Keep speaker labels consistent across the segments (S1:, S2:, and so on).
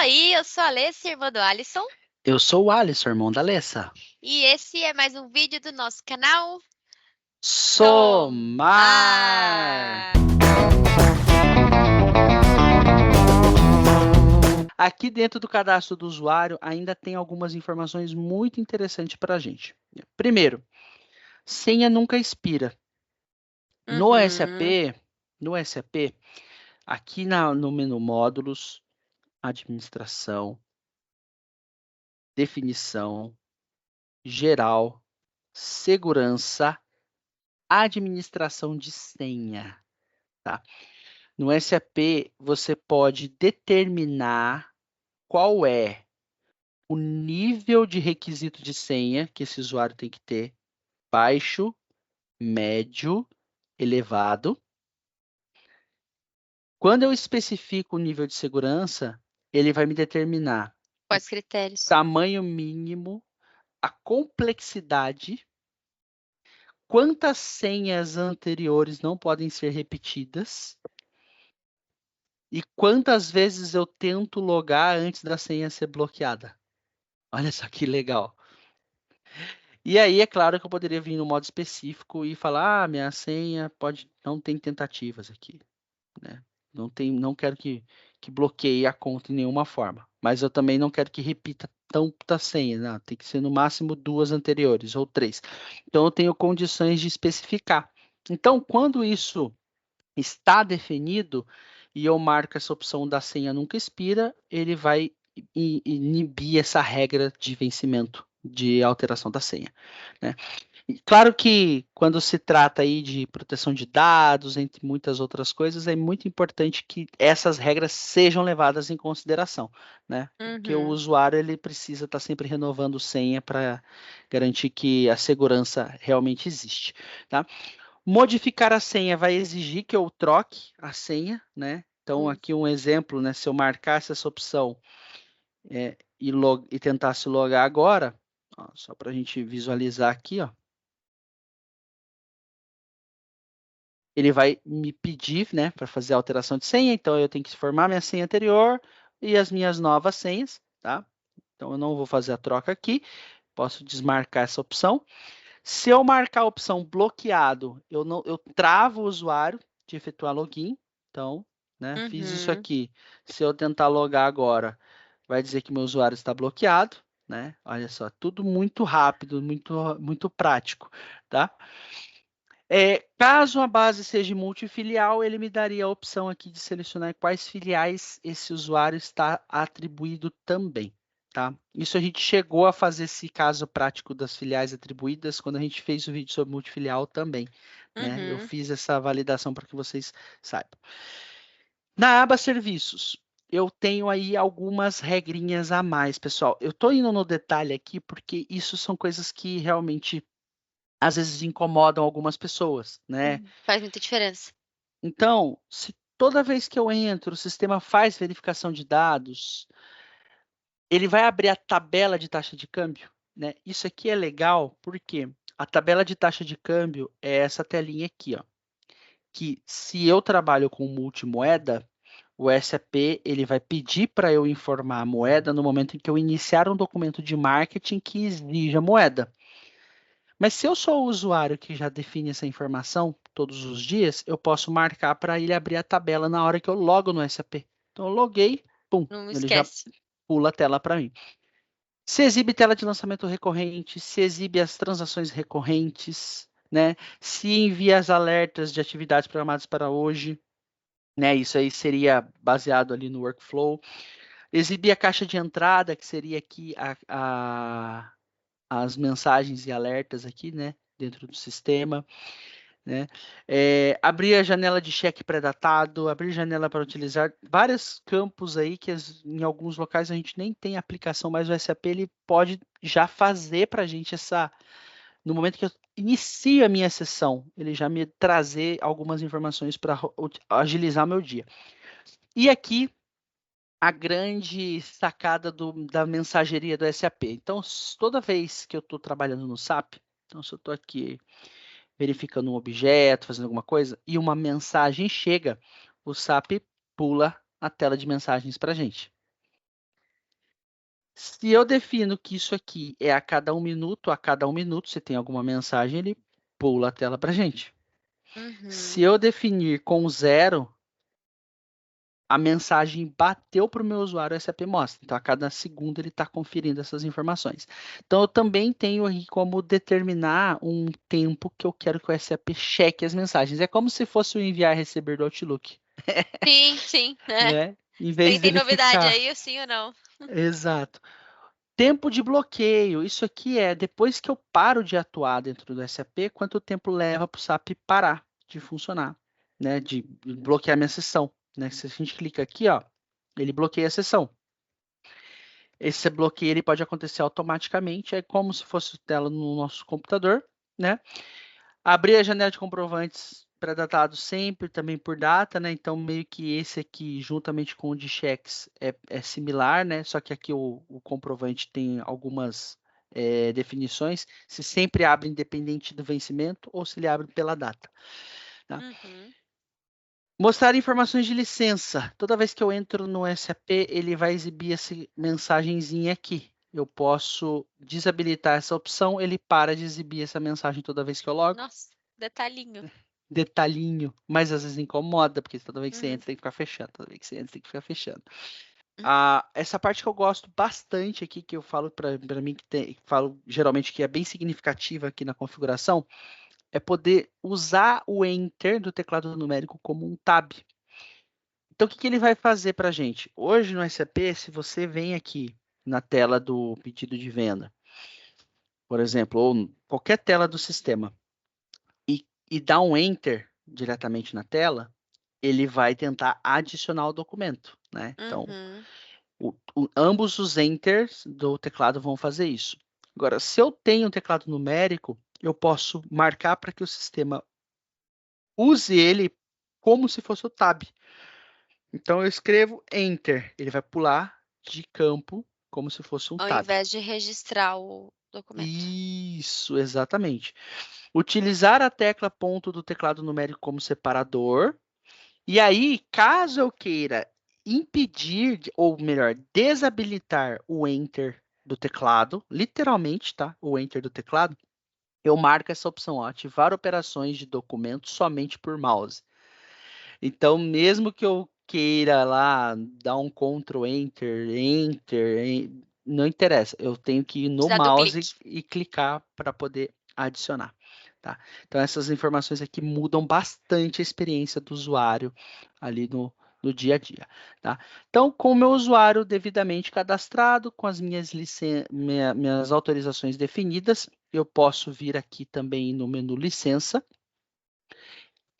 S1: Oi, eu sou a Alessia, irmã do Alisson,
S2: Eu sou o Alisson, irmão da Alessa.
S1: e esse é mais um vídeo do nosso canal
S2: Somar!
S1: Somar.
S2: Aqui dentro do cadastro do usuário ainda tem algumas informações muito interessantes para a gente. Primeiro, senha nunca expira. No
S1: Uhum.
S2: SAP, no SAP, aqui no menu módulos, administração, definição, geral, segurança, administração de senha, tá? No SAP, você pode determinar qual é o nível de requisito de senha que esse usuário tem que ter: baixo, médio, elevado. Quando eu especifico o nível de segurança, ele vai me determinar o
S1: Quais critérios?
S2: tamanho mínimo, a complexidade, quantas senhas anteriores não podem ser repetidas e quantas vezes eu tento logar antes da senha ser bloqueada. Olha só que legal. E aí, é claro que eu poderia vir no modo específico e falar, minha senha não tem tentativas aqui, né? Não quero que bloqueie a conta em nenhuma forma. Mas eu também não quero que repita tanta senha, né? Tem que ser no máximo duas anteriores ou três. Então eu tenho condições de especificar. Então, quando isso está definido e eu marco essa opção da senha nunca expira, ele vai inibir essa regra de vencimento de alteração da senha, né? E claro que quando se trata aí de proteção de dados, entre muitas outras coisas, é muito importante que essas regras sejam levadas em consideração, né? Porque o
S1: Uhum.
S2: usuário ele precisa estar sempre renovando senha para garantir que a segurança realmente existe, tá? Modificar a senha vai exigir que eu troque a senha, né? Então, aqui um exemplo, né? Se eu marcasse essa opção e tentasse logar agora, ó, só para a gente visualizar aqui, ó, ele vai me pedir, né, para fazer a alteração de senha. Então, eu tenho que formar minha senha anterior e as minhas novas senhas, tá? Então, eu não vou fazer a troca aqui. Posso desmarcar essa opção. Se eu marcar a opção bloqueado, eu travo o usuário de efetuar login. Então, né, fiz isso
S1: Uhum.
S2: aqui. Se eu tentar logar agora, vai dizer que meu usuário está bloqueado, né? Olha só, tudo muito rápido, muito prático, tá? Caso a base seja multifilial, ele me daria a opção aqui de selecionar quais filiais esse usuário está atribuído também. Tá? Isso a gente chegou a fazer esse caso prático das filiais atribuídas quando a gente fez o vídeo sobre multifilial também. Né? Eu
S1: Uhum.
S2: fiz essa validação para que vocês saibam. Na aba serviços, eu tenho aí algumas regrinhas a mais, pessoal. Eu estou indo no detalhe aqui porque isso são coisas que realmente às vezes incomodam algumas pessoas, né?
S1: Faz muita diferença.
S2: Então, se toda vez que eu entro, o sistema faz verificação de dados, ele vai abrir a tabela de taxa de câmbio, né? Isso aqui é legal porque a tabela de taxa de câmbio é essa telinha aqui, ó. Que se eu trabalho com multimoeda, o SAP ele vai pedir para eu informar a moeda no momento em que eu iniciar um documento de marketing que exija moeda. Mas se eu sou o usuário que já define essa informação todos os dias, eu posso marcar para ele abrir a tabela na hora que eu logo no SAP. Então, eu loguei, pum,
S1: Não
S2: ele já
S1: esquece.
S2: pula a tela para mim. Se exibe tela de lançamento recorrente, se exibe as transações recorrentes, né? Se envia as alertas de atividades programadas para hoje, né? Isso aí seria baseado ali no workflow. Exibir a caixa de entrada, que seria aqui as mensagens e alertas aqui, né? Dentro do sistema. Né? Abrir a janela de cheque pré-datado, abrir janela para utilizar vários campos aí que em alguns locais a gente nem tem aplicação, mas o SAP ele pode já fazer para a gente no momento que eu inicio a minha sessão, ele já me trazer algumas informações para agilizar meu dia. E aqui a grande sacada da mensageria do SAP. Então, toda vez que eu estou trabalhando no SAP, então se eu estou aqui verificando um objeto, fazendo alguma coisa, e uma mensagem chega, o SAP pula a tela de mensagens para a gente. Se eu defino que isso aqui é a cada 1 minuto, você tem alguma mensagem, ele pula a tela para gente. Se eu definir com 0, a mensagem bateu para o meu usuário, o SAP mostra. Então, a cada segundo ele está conferindo essas informações. Então, eu também tenho aqui como determinar um tempo que eu quero que o SAP cheque as mensagens. É como se fosse o enviar e receber do Outlook,
S1: Sim, sim.
S2: né? Em vez
S1: Tem
S2: dele
S1: novidade
S2: ficar...
S1: aí, sim ou não?
S2: Exato. Tempo de bloqueio. Isso aqui é depois que eu paro de atuar dentro do SAP, quanto tempo leva para o SAP parar de funcionar, né? De bloquear minha sessão, né? Se a gente clica aqui, ó, ele bloqueia a sessão. Esse bloqueio ele pode acontecer automaticamente, é como se fosse tela no nosso computador, né? Abrir a janela de comprovantes pré-datados sempre também por data, né? Então, meio que esse aqui, juntamente com o de cheques, é similar, né? Só que aqui o comprovante tem algumas definições, se sempre abre independente do vencimento ou se ele abre pela data. Tá? Mostrar informações de licença. Toda vez que eu entro no SAP, ele vai exibir essa mensagenzinha aqui. Eu posso desabilitar essa opção, ele para de exibir essa mensagem toda vez que eu logo.
S1: Nossa, detalhinho.
S2: Detalhinho, mas às vezes incomoda, porque toda vez que você entra tem que ficar fechando, toda vez que você entra tem que ficar fechando. Essa parte que eu gosto bastante aqui, que eu falo para mim, falo geralmente que é bem significativa aqui na configuração, é poder usar o Enter do teclado numérico como um tab. Então, o que ele vai fazer para a gente? Hoje no SAP, se você vem aqui na tela do pedido de venda, por exemplo, ou qualquer tela do sistema, e dá um Enter diretamente na tela, ele vai tentar adicionar o documento, né? Então, ambos os Enters do teclado vão fazer isso. Agora, se eu tenho um teclado numérico, eu posso marcar para que o sistema use ele como se fosse o Tab. Então, eu escrevo Enter, ele vai pular de campo como se fosse um
S1: Ao
S2: Tab.
S1: invés de registrar o documento.
S2: Isso, exatamente. Utilizar a tecla ponto do teclado numérico como separador. E aí, caso eu queira impedir, ou melhor, desabilitar o Enter do teclado, literalmente, tá? O Enter do teclado, eu marco essa opção, ó, ativar operações de documento somente por mouse. Então, mesmo que eu queira lá dar um Ctrl Enter, não interessa, eu tenho que ir no
S1: Precisa do
S2: mouse
S1: clique.
S2: e clicar para poder adicionar. Tá? Então, essas informações aqui mudam bastante a experiência do usuário ali no dia a dia. Tá? Então, com o meu usuário devidamente cadastrado, com as minhas autorizações definidas, eu posso vir aqui também no menu licença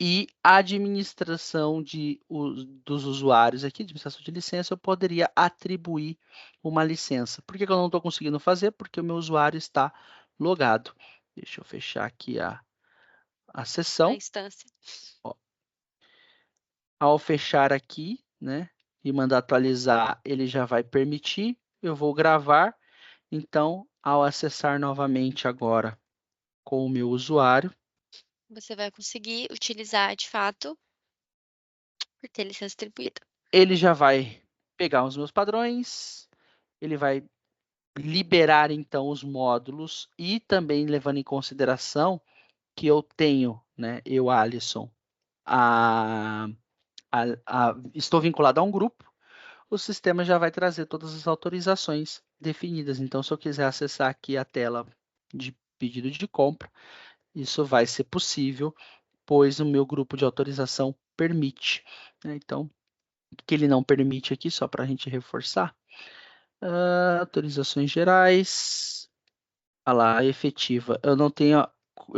S2: e a administração dos usuários aqui, administração de licença, eu poderia atribuir uma licença. Por que eu não estou conseguindo fazer? Porque o meu usuário está logado. Deixa eu fechar aqui a
S1: A
S2: sessão.
S1: instância.
S2: Ó, ao fechar aqui, né, e mandar atualizar, ele já vai permitir. Eu vou gravar. Então, ao acessar novamente agora com o meu usuário,
S1: Você vai conseguir utilizar de fato por ter licença atribuída.
S2: ele já vai pegar os meus padrões, ele vai liberar então os módulos e também levando em consideração que eu tenho, né, eu, Alisson, a, estou vinculado a um grupo, o sistema já vai trazer todas as autorizações definidas. Então, se eu quiser acessar aqui a tela de pedido de compra, isso vai ser possível, pois o meu grupo de autorização permite. Né? Então, o que ele não permite aqui, só para a gente reforçar, autorizações gerais, olha lá, efetiva. Eu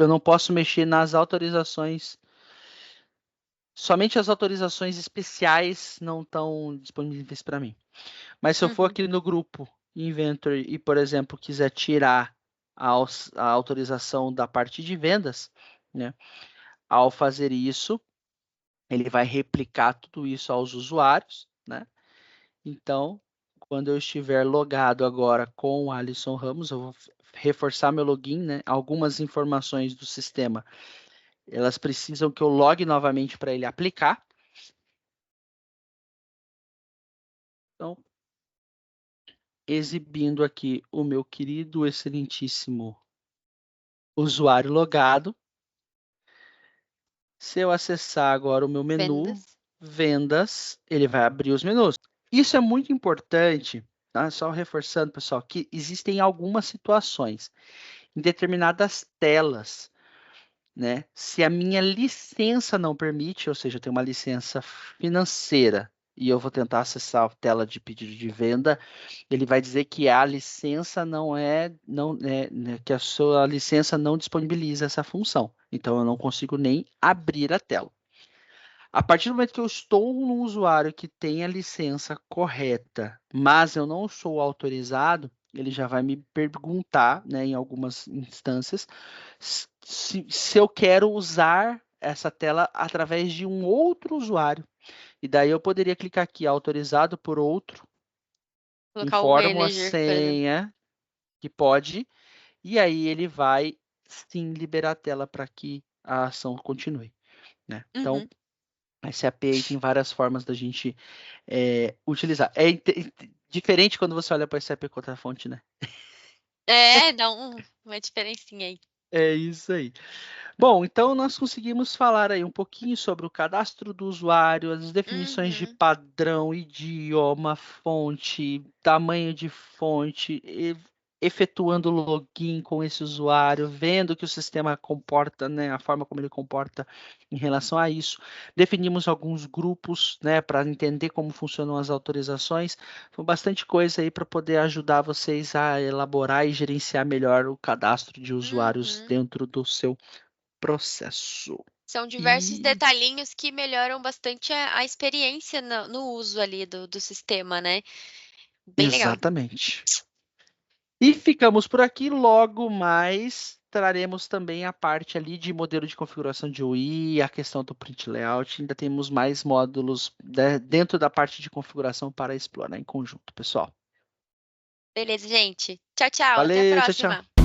S2: não posso mexer nas autorizações. Somente as autorizações especiais não estão disponíveis para mim. Mas se eu for aqui no grupo Inventory e, por exemplo, quiser tirar a autorização da parte de vendas, né? Ao fazer isso, ele vai replicar tudo isso aos usuários, né? Então, quando eu estiver logado agora com o Alisson Ramos, eu vou reforçar meu login, né? Algumas informações do sistema, elas precisam que eu logue novamente para ele aplicar. Então, exibindo aqui o meu querido, excelentíssimo usuário logado. Se eu acessar agora o meu menu,
S1: Vendas.
S2: vendas, ele vai abrir os menus. Isso é muito importante, tá? Só reforçando, pessoal, que existem algumas situações, em determinadas telas, né? Se a minha licença não permite, ou seja, eu tenho uma licença financeira e eu vou tentar acessar a tela de pedido de venda, ele vai dizer que a licença não é, que a sua licença não disponibiliza essa função. Então eu não consigo nem abrir a tela. A partir do momento que eu estou no usuário que tem a licença correta, mas eu não sou autorizado, ele já vai me perguntar, né, em algumas instâncias, se eu quero usar essa tela através de um outro usuário. E daí eu poderia clicar aqui, autorizado por outro,
S1: Colocar o
S2: informo a
S1: manager, por exemplo.
S2: senha, que pode, e aí ele vai sim liberar a tela para que a ação continue, né? Então,
S1: Uhum.
S2: esse API tem várias formas da gente utilizar. Diferente quando você olha para esse API contra a fonte, né?
S1: É, dá uma diferencinha aí.
S2: É isso aí. Bom, então nós conseguimos falar aí um pouquinho sobre o cadastro do usuário, as definições de
S1: Uhum.
S2: padrão, idioma, fonte, tamanho de fonte, efetuando login com esse usuário, vendo que o sistema comporta, né, a forma como ele comporta em relação a isso. Definimos alguns grupos, né, para entender como funcionam as autorizações. Foi bastante coisa aí para poder ajudar vocês a elaborar e gerenciar melhor o cadastro de usuários
S1: Uhum.
S2: dentro do seu processo.
S1: São diversos
S2: E
S1: detalhinhos que melhoram bastante a experiência no uso ali do sistema, né? Bem legal.
S2: exatamente. E ficamos por aqui, logo mais traremos também a parte ali de modelo de configuração de UI, a questão do print layout, ainda temos mais módulos dentro da parte de configuração para explorar em conjunto, pessoal.
S1: Beleza, gente. Tchau, tchau. Até a
S2: Valeu, tchau,
S1: próxima.
S2: tchau.